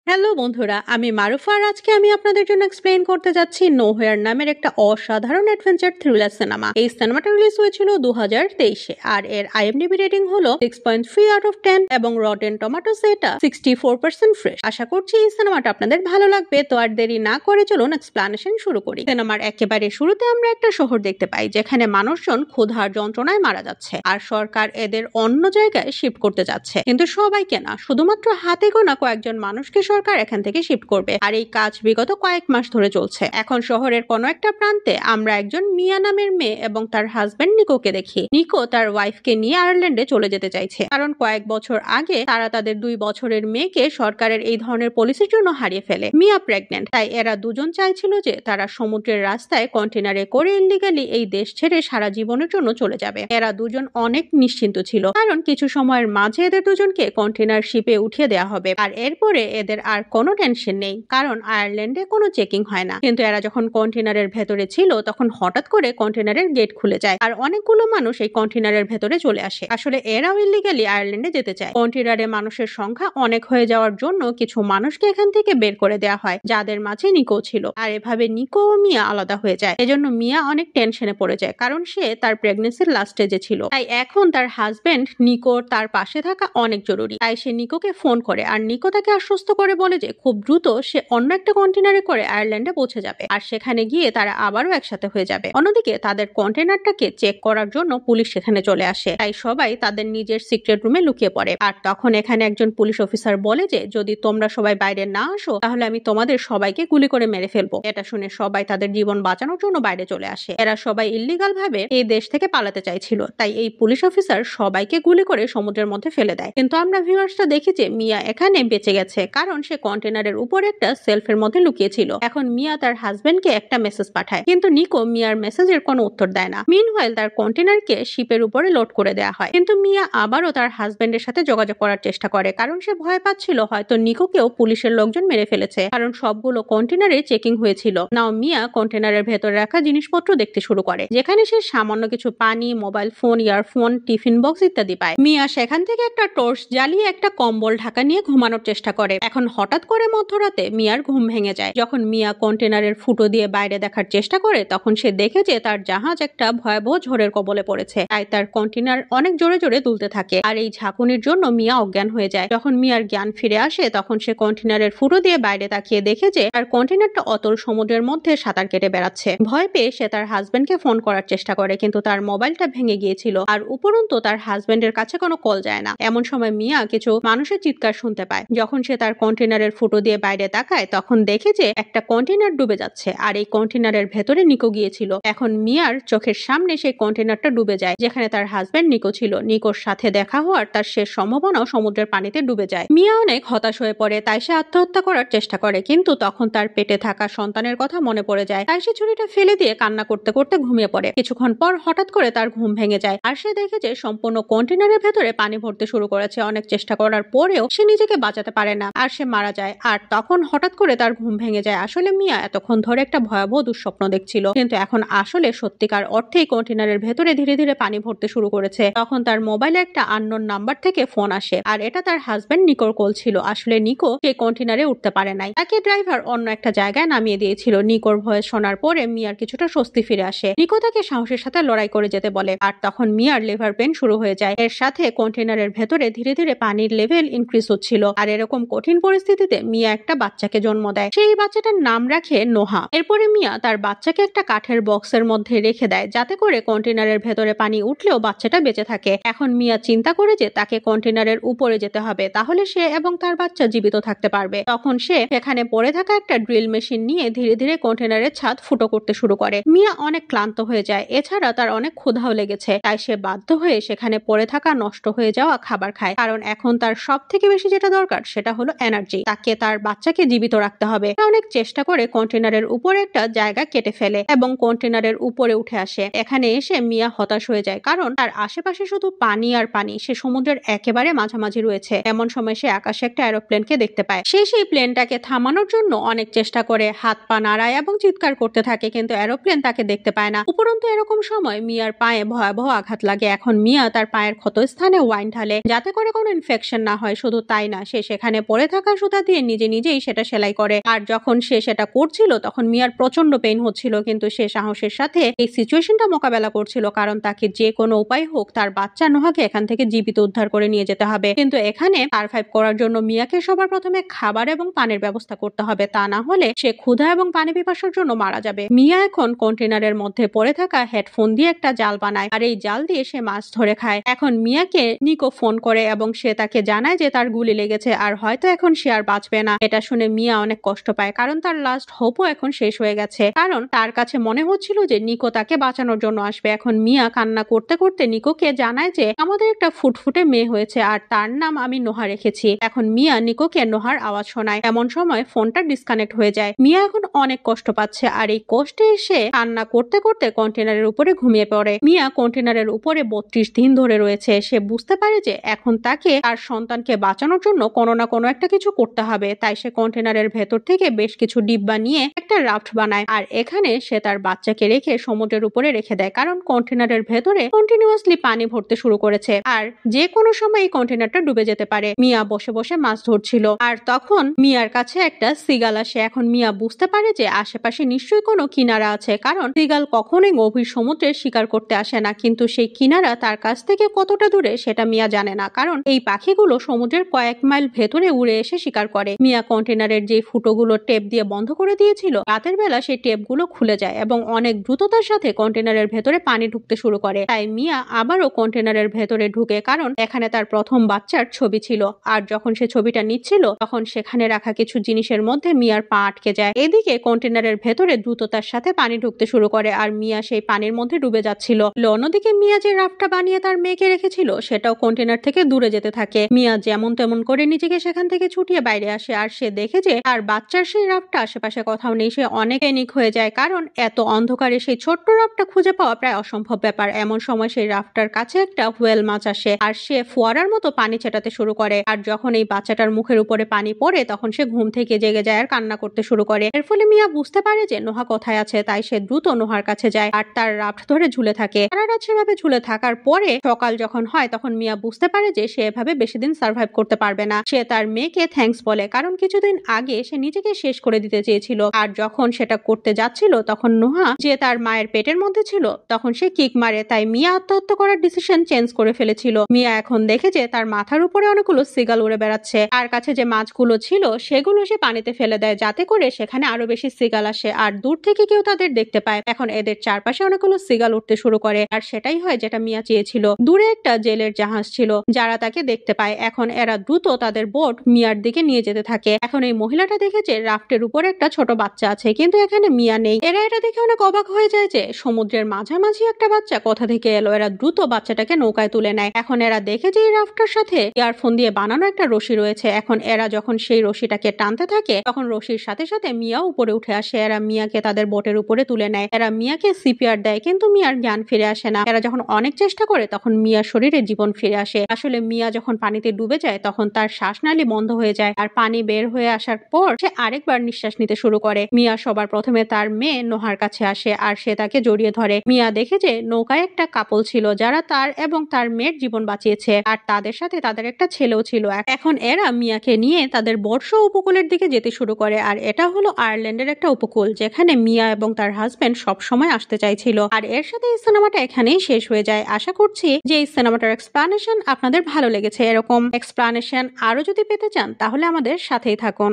Hello বন্ধুরা, আমি মারুফা আর আজকে আমি আপনাদের জন্য এক্সপ্লেইন করতে যাচ্ছি নোহেয়ার নামের একটা অসাধারণ অ্যাডভেঞ্চার থ্রিলার সিনেমা। এই সিনেমাটা রিলিজ হয়েছিল 2023-এ আর এর আইএমডিবি রেটিং হলো 6.3 আউট অফ 10 এবং রটেন টমেটোস এটা 64% ফ্রেশ। আশা করছি এই সিনেমাটা আপনাদের ভালো লাগবে। তো আর দেরি না করে চলুন এক্সপ্লানেশন শুরু করি। সিনেমার একেবারে শুরুতে আমরা একটা শহর দেখতে পাই যেখানে মানুষজন ক্ষুধার যন্ত্রণায় মারা যাচ্ছে আর সরকার এদের অন্য জায়গায় শিফট করতে যাচ্ছে, কিন্তু সবাইকে না, শুধুমাত্র হাতে গোনা কয়েকজন মানুষকে সরকার এখান থেকে শিফট করবে। আর এই কাজ বিগত কয়েক মাস ধরে চলছে। এখন শহরের কোনো একটা প্রান্তে আমরা একজন মিয়া নামের মেয়ে এবং তার হাজবেন্ড নিকোকে দেখি। নিকো তার ওয়াইফকে নিয়ে আয়ারল্যান্ডে চলে যেতে চাইছে, কারণ কয়েক বছর আগে তারা তাদের 2 বছরের মেয়েকে সরকারের এই ধরনের পলিসির জন্য হারিয়ে ফেলে। মিয়া প্রেগনেন্ট, তাই এরা দুজন চাইছিল যে তারা সমুদ্রের রাস্তায় কন্টেনারে করে ইল্লিগালি এই দেশ ছেড়ে সারা জীবনের জন্য চলে যাবে। এরা দুজন অনেক নিশ্চিন্ত ছিল, কারণ কিছু সময়ের মাঝে এদের দুজনকে কন্টেনার শিপে উঠিয়ে দেওয়া হবে আর এরপরে এদের আর কোনো টেনশন নেই, কারণ আয়ারল্যান্ডে কোনো চেকিং হয় না। কিন্তু এরা যখন কন্টেনারের ভেতরে ছিল তখন হঠাৎ করে কন্টেনারের গেট খুলে যায় আর অনেকগুলো মানুষ এই কন্টেনারের ভেতরে চলে আসে। আসলে এরাও ইল্লিগালি আয়ারল্যান্ডে যেতে চায়। কন্টেনারে মানুষের সংখ্যা অনেক হয়ে যাওয়ার জন্য কিছু মানুষকে এখান থেকে বের করে দেওয়া হয়, যাদের মাঝে নিকো ছিল। আর এভাবে নিকো ও মিয়া আলাদা হয়ে যায়। এজন্য মিয়া অনেক টেনশনে পড়ে যায়, কারণ সে তার প্রেগনেন্সির লাস্ট স্টেজে ছিল। তাই এখন তার হাজবেন্ড নিকোর তার পাশে থাকা অনেক জরুরি। তাই সে নিকোকে ফোন করে আর নিকো তাকে আশ্বস্ত করে বলে যে খুব দ্রুত সে অন্য একটা কন্টেনারে করে আয়ারল্যান্ডে পৌঁছে যাবে আর সেখানে গিয়ে তারা আবারও একসাথে হয়ে যাবে। অন্যদিকে তাদের কন্টেনারটাকে চেক করার জন্য পুলিশ সেখানে চলে আসে, তাই সবাই তাদের নিজের সিক্রেট রুমে লুকিয়ে পড়ে। আর তখন এখানে একজন পুলিশ অফিসার বলে যে যদি তোমরা সবাই বাইরে না আসো তাহলে আমি তোমাদের সবাইকে গুলি করে মেরে ফেলবো। এটা শুনে সবাই তাদের জীবন বাঁচানোর জন্য বাইরে চলে আসে। এরা সবাই ইল্লিগাল ভাবে এই দেশ থেকে পালাতে চাইছিল, তাই এই পুলিশ অফিসার সবাইকে গুলি করে সমুদ্রের মধ্যে ফেলে দেয়। কিন্তু আমরা ভিউয়ার্সটা দেখি যে মিয়া এখানে বেঁচে গেছে, কারণ সে কন্টেনারের উপরে একটা সেলফের মধ্যে লুকিয়েছিল। এখন মিয়া তার হাজবেন্ডকে একটা মেসেজ পাঠায়, কিন্তু নিকো মিয়ার মেসেজের কোনো উত্তর দেয় না। মিনওয়াইল তার কন্টেনারকে শিপের উপরে লোড করে দেওয়া হয়, কিন্তু মিয়া আবারও তার হাজবেন্ডের সাথে যোগাযোগ করার চেষ্টা করে, কারণ সে ভয় পাচ্ছিল হয়তো নিকোকেও পুলিশের লোকজন মেরে ফেলেছে, কারণ সবগুলো কন্টেনারে চেকিং হয়েছিল। নাও মিয়া কন্টেনারের ভেতরে রাখা জিনিসপত্র দেখতে শুরু করে, যেখানে সে সামান্য কিছু পানি, mobile phone, earphone, tiffin box ইত্যাদি পায়। মিয়া সেখান থেকে একটা টর্চ জ্বালিয়ে একটা কম্বল ঢাকা নিয়ে ঘুমানোর চেষ্টা করে। এখন হঠাৎ করে মধ্যরাতে মিয়ার ঘুম ভেঙে যায়। যখন মিয়া কন্টেনারের ফুটো দিয়ে বাইরে দেখার চেষ্টা করে তখন সে দেখে যে তার জাহাজ একটা ভয়াবহ ঝড়ের কবলে পড়েছে, তাই তার কন্টেনার অনেক জোরে জোরে দুলতে থাকে আর এই ঝাঁকুনির জন্য মিয়া অজ্ঞান হয়ে যায়। যখন মিয়ার জ্ঞান ফিরে আসে তখন সে কন্টেনারের ফুটো দিয়ে বাইরে তাকিয়ে দেখে যে তার কন্টেনারটা অতল সমুদ্রের মধ্যে সাঁতার কেটে বেড়াচ্ছে। ভয় পেয়ে সে তার হাজবেন্ডকে ফোন করার চেষ্টা করে, কিন্তু তার মোবাইলটা ভেঙে গিয়েছিল আর উপরন্তু তার হাজবেন্ডের কাছে কোনো কল যায় না। এমন সময় মিয়া কিছু মানুষের চিৎকার শুনতে পায়। যখন সে তার কন্টেনারের ফুটো দিয়ে বাইরে তাকায় তখন দেখে যে একটা কন্টেনার ডুবে যাচ্ছে আর এই কন্টেনারের ভেতরে নিকো গিয়েছিল। এখন মিয়ার চোখের সামনে সেই কন্টেনারটা ডুবে যায় যেখানে তার হাজবেন্ড নিকো ছিল। নিকোর সাথে দেখা হওয়ার তার শেষ সম্ভাবনাও সমুদ্রের পানিতে ডুবে যায়। মিয়া অনেক হতাশ হয়ে পড়ে, তাই সে আত্মহত্যা করার চেষ্টা করে, কিন্তু তখন তার পেটে থাকা সন্তানের কথা মনে পড়ে যায়, তাই সে ছুরিটা ফেলে দিয়ে কান্না করতে করতে ঘুমিয়ে পড়ে। কিছুক্ষণ পর হঠাৎ করে তার ঘুম ভেঙে যায় আর সে দেখে যে সম্পূর্ণ কন্টেনারের ভেতরে পানি ভরতে শুরু করেছে। অনেক চেষ্টা করার পরেও সে নিজেকে বাঁচাতে পারে না আর সে মারা যায়। আর তখন হঠাৎ করে তার ঘুম ভেঙে যায়। আসলে মিয়া এতক্ষণ ধরে একটা ভয়াবহ দুঃস্বপ্ন দেখছিল, কিন্তু এখন আসলে সত্যিকার অর্থেই কন্টেনারের ভেতরে ধীরে ধীরে পানি ভরতে শুরু করেছে। তখন তার মোবাইলে একটা আননোন নাম্বার থেকে ফোন আসে আর এটা তার হাজবেন্ড নিকোর কল ছিল। আসলে নিকো সেই কন্টেনারে উঠতে পারে নাই, তাকে ড্রাইভার অন্য একটা জায়গায় নামিয়ে দিয়েছিল। নিকোর ভয়েস শোনার পরে মিয়ার কিছুটা স্বস্তি ফিরে আসে। নিকো তাকে সাহসের সাথে লড়াই করে যেতে বলে আর তখন মিয়ার লিভার পেন শুরু হয়ে যায়। এর সাথে কন্টেনারের ভেতরে ধীরে ধীরে পানির লেভেল ইনক্রিজ হচ্ছিল আর এরকম কঠিন পরিস্থিতিতে মিয়া একটা বাচ্চাকে জন্ম দেয়। সেই বাচ্চাটার নাম রাখে নোহা। এরপরে মিয়া তার বাচ্চাকে একটা কাঠের বক্সের মধ্যে রেখে দেয়, যাতে করে কন্টেনারের ভেতরে পানি উঠলেও বাচ্চাটা বেঁচে থাকে। এখন মিয়া চিন্তা করে যে তাকে কন্টেনারের উপরে যেতে হবে, তাহলে সে এবং তার বাচ্চা জীবিত থাকতে পারবে। তখন সে সেখানে পড়ে থাকা একটা ড্রিল মেশিন নিয়ে ধীরে ধীরে কন্টেনারের ছাদ ফুটো করতে শুরু করে। মিয়া অনেক ক্লান্ত হয়ে যায়, এছাড়া তার অনেক ক্ষুধাও লেগেছে, তাই সে বাধ্য হয়ে সেখানে পড়ে থাকা নষ্ট হয়ে যাওয়া খাবার খায়, কারণ এখন তার সব থেকে বেশি যেটা দরকার সেটা হলো এনার্জি। তাকে তার বাচ্চাকে জীবিত রাখতে হবে। অনেক চেষ্টা করে কন্টেনারের উপরে একটা জায়গা কেটে ফেলে এবং কন্টেনারের উপরে উঠে আসে। এখানে এসে মিয়া হতাশ হয়ে যায়, কারণ তার আশেপাশে শুধু পানি আর পানি। সে সমুদ্রের একেবারে মাঝামাঝি রয়েছে। এমন সময় সে আকাশে একটা এরোপ্লেনকে দেখতে পায়। সে সেই প্লেনটাকে থামানোর জন্য অনেক চেষ্টা করে, হাত পা নাড়ায় এবং চিৎকার করতে থাকে, কিন্তু এরোপ্লেন তাকে দেখতে পায় না। উপরন্তু এরকম সময় মিয়ার পায়ে ভয়াবহ আঘাত লাগে। এখন মিয়া তার পায়ের ক্ষত স্থানে ওয়াইন ঢালে, যাতে করে কোনো ইনফেকশন না হয়। শুধু তাই না, সে সেখানে পড়ে থাকা সুতা দিয়ে নিজেই সেটা সেলাই করে। আর যখন সে সেটা করছিল তখন মিয়ার প্রচন্ড পেইন হচ্ছিল, কিন্তু সে সাহসের সাথে এই সিচুয়েশনটা মোকাবেলা করছিল, কারণ তাকে যে কোনো উপায় হোক তার বাচ্চা নোহাকে এখান থেকে জীবিত উদ্ধার করে নিয়ে যেতে হবে। কিন্তু এখানে সারভাইভ করার জন্য মিয়াকে সবার প্রথমে খাবার এবং পানির ব্যবস্থা করতে হবে, তা না হলে সে ক্ষুধা এবং পানি পিপাসার জন্য মারা যাবে। মিয়া এখন কন্টেনারের মধ্যে পড়ে থাকা হেডফোন দিয়ে একটা জাল বানায়, আর এই জাল দিয়ে সে মাছ ধরে খায়। এখন মিয়াকে নিকো ফোন করে এবং সে তাকে জানায় যে তার গুলি লেগেছে আর হয়তো এখন সে আর বাঁচবে না। এটা শুনে মিয়া অনেক কষ্ট পায়, কারণ তার লাস্ট হোপও এখন শেষ হয়ে গেছে, কারণ তার কাছে মনে হচ্ছিল যে নিকো তাকে বাঁচানোর জন্য আসবে। এখন মিয়া কান্না করতে করতে নিকোকে জানায় যে আমাদের একটা ফুটফুটে মেয়ে হয়েছে আর তার নাম আমি নোহা রেখেছি। এখন মিয়া নিকোকে নোহার আওয়াজ শোনায়। এমন সময় ফোনটা ডিসকানেক্ট হয়ে যায়। মিয়া এখন অনেক কষ্ট পাচ্ছে আর এই কষ্টে এসে কান্না করতে করতে কন্টেনারের উপরে ঘুমিয়ে পড়ে। মিয়া কন্টেনারের উপরে 32 দিন ধরে রয়েছে। সে বুঝতে পারে যে এখন তাকে তার সন্তানকে বাঁচানোর জন্য কোনো না কোনো একটা কিছু করতে হবে, তাই সে কন্টেনারের ভেতর থেকে বেশ কিছু ডিব্বা নিয়ে একটা রাফট বানায় আর এখানে সে তার বাচ্চাকে রেখে সমুদ্রের উপরে রেখে দেয়, কারণ কন্টেনারের ভেতরে কন্টিনিউয়াসলি পানি ভরতে শুরু করেছে আর যে কোনো সময় এই কন্টেনারটা ডুবে যেতে পারে। মিয়া বসে বসে মাছ ধরছিল আর তখন মিয়ার কাছে একটা সিগাল আসে। এখন মিয়া বুঝতে পারে যে আশেপাশে নিশ্চয়ই কোনো কিনারা আছে, কারণ সিগাল কখনোই গভীর সমুদ্রে শিকার করতে আসে না, কিন্তু সেই কিনারা তার কাছ থেকে কতটা দূরে সেটা মিয়া জানে না, কারণ এই পাখিগুলো সমুদ্রের কয়েক মাইল ভেতরে উড়ে এসে শিকার করে। মিয়া কন্টেনারের যে ফুটোগুলো টেপ দিয়ে বন্ধ করে দিয়েছিল, রাতের বেলা সেই টেপগুলো খুলে যায় এবং অনেক দ্রুততার সাথে কন্টেনারের ভেতরে পানি ঢুকতে শুরু করে। তাই মিয়া আবারও কন্টেনারের ভেতরে ঢুকে, কারণ এখানে তার প্রথম বাচ্চার ছবি ছিল আর যখন সে ছবিটা নিচ্ছিল তখন সেখানে রাখা কিছু জিনিসের মধ্যে মিয়ার পা আটকে যায়। এদিকে কন্টেনারের ভেতরে দ্রুততার সাথে পানি ঢুকতে শুরু করে আর মিয়া সেই পানির মধ্যে ডুবে যাচ্ছিল। অন্যদিকে মিয়া যে রাফটটা বানিয়ে তার মেয়েকে রেখেছিল সেটাও কন্টেনার থেকে দূরে যেতে থাকে। মিয়া যেমন তেমন করে নিজেকে সেখান থেকে ছুটিয়ে বাইরে আসে আর সে দেখে যে তার বাচ্চার সেই রাফটটা আশেপাশে কোথাও নেই। সে অনেক প্যানিক হয়ে যায়, কারণ এত অন্ধকারে সেই ছোট্ট রাফটটা খুঁজে পাওয়া প্রায় অসম্ভব ব্যাপার। এমন সময় সেই রাফটার কাছে একটা হুয়েল মাছ আসে আর সে ফোয়ারার মতো পানি ছেটাতে শুরু করে আর যখন এই বাচ্চাটার মুখের উপরে পানি পড়ে তখন সে ঘুম থেকে জেগে যায় আর কান্না করতে শুরু করে। এর ফলে মিয়া বুঝতে পারে যে নোহা কোথায় আছে, তাই সে দ্রুত নোহার কাছে যায় আর তার রাফট ধরে ঝুলে থাকে। সারা রাত সেভাবে ঝুলে থাকার পরে সকাল যখন হয় তখন মিয়া বুঝতে পারে যে সে এভাবে বেশি দিন সার্ভাইভ করতে পারবে না। সে তার মেয়েকে থ্যাঙ্কস বলে, কারণ কিছুদিন আগে সে নিজেকে শেষ করে দিতে চেয়েছিল আর যখন সেটা করতে যাচ্ছিল তখন নোহা যে তার মায়ের পেটের মধ্যে ছিল তখন সে কিক মারে, তাই মিয়া আত্মহত্যা করার ডিসিশন চেঞ্জ করে ফেলেছিল। মিয়া এখন দেখে যে তার মাথার উপরে অনেকগুলো সিগাল উড়ে বেড়াচ্ছে আর কাছে যে মাছগুলো ছিল সেগুলো সে পানিতে ফেলে দেয় যাতে করে সেখানে আরো বেশি সিগাল আসে আর দূর থেকে কেউ তাদের দেখতে পায়। এখন এদের চারপাশে অনেকগুলো সিগাল উঠতে শুরু করে আর সেটাই হয় যেটা মিয়া চেয়েছিল। দূরে একটা জেলের জাহাজ ছিল যারা তাকে দেখতে পায়। এখন এরা দ্রুত তাদের বোট মিয়ার দিকে নিয়ে যেতে থাকে। এখন এই মহিলাটা দেখেছে রাফটের উপরে একটা ছোট বাচ্চা আছে, কিন্তু এখানে মিয়া নেই। এরা এটা দেখে অনেক অবাক হয়ে যায় যে সমুদ্রের মাঝামাঝি একটা বাচ্চা কোথা থেকে এলো। এরা দ্রুত বাচ্চাটাকে নৌকায় তুলে নেয়। এখন এরা দেখে যে এই রাফটার সাথে ইয়ারফোন দিয়ে বানানো একটা রশি রয়েছে। এখন এরা যখন সেই রশিটাকে টানতে থাকে তখন রশির সাথে সাথে মিয়া উপরে উঠে আসে। এরা মিয়াকে তাদের বোটের উপরে তুলে নেয়। এরা মিয়াকে সিপিআর দেয়, কিন্তু মিয়ার জ্ঞান ফিরে আসে না। এরা যখন অনেক চেষ্টা করে তখন মিয়ার শরীরে জীবন ফিরে আসে। আসলে মিয়া যখন পানিতে ডুবে যায় তখন তার শ্বাসনালী বন্ধ হয়ে যায় আর পানি বের হয়ে আসার পর সে আরেকবার নিঃশ্বাস নিতে শুরু করে। মিয়া সবার প্রথমে তার মেয়ে নোহার কাছে আসে আর সে তাকে জড়িয়ে ধরে। মিয়া দেখে যে নৌকায় একটা কাপল ছিল যারা তার এবং তার মেয়ের জীবন বাঁচিয়েছে আর তাদের সাথে তাদের একটা ছেলেও ছিল। এখন এরা মিয়াকে নিয়ে তাদের বর্ষ উপকূলের দিকে যেতে শুরু করে আর এটা হলো আয়ারল্যান্ডের একটা উপকূল যেখানে মিয়া এবং তার হাজবেন্ড সব সময় আসতে চাইছিল। আর এর সাথে এই সিনেমাটা এখানেই শেষ হয়ে যায়। আশা করছি যে এই সিনেমাটার এক্সপ্লানেশন আপনাদের ভালো লেগেছে। এরকম এক্সপ্লানেশন আরো যদি পেতে চান তাহলে আমাদের সাথেই থাকুন।